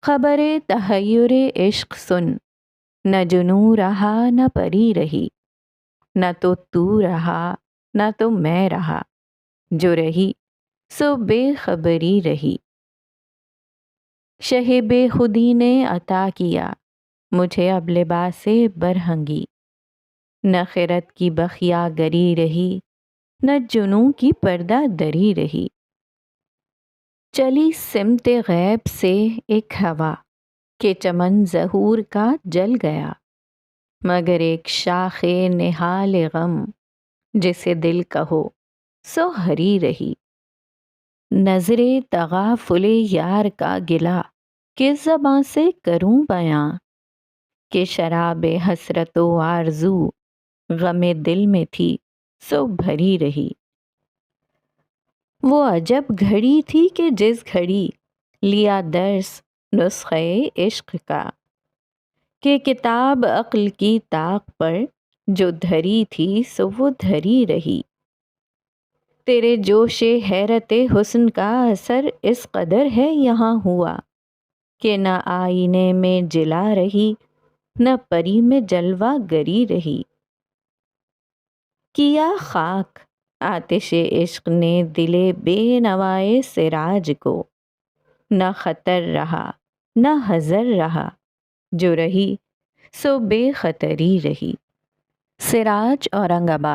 خبر تحیر عشق سن، نہ جنوں رہا نہ پری رہی، نہ تو رہا نہ تو میں رہا، جو رہی سو بے خبری رہی۔ شہ بے خودی نے عطا کیا مجھے اب لباس برہنگی، نہ خرد کی بخیا گری رہی، نہ جنوں کی پردہ دری رہی۔ چلی سمت غیب سے ایک ہوا کہ چمن ظہور کا جل گیا، مگر ایک شاخ نہال غم جسے دل کہو سو ہری رہی۔ نظر تغافل یار کا گلہ کس زباں سے کروں بیاں، کہ شراب حسرت و آرزو غم دل میں تھی سو بھری رہی۔ وہ عجب گھڑی تھی کہ جس گھڑی لیا درس نسخہ عشق کا، کہ کتاب عقل کی طاق پر جو دھری تھی سو وہ دھری رہی۔ تیرے جوش حیرت حسن کا اثر اس قدر ہے یہاں ہوا، کہ نہ آئینے میں جلا رہی، نہ پری میں جلوہ گری رہی۔ کیا خاک آتش عشق نے دل بے نوائے سراج کو، نہ خطر رہا نہ حذر رہا، جو رہی سو بے خطری رہی۔ سراج، اورنگ آباد۔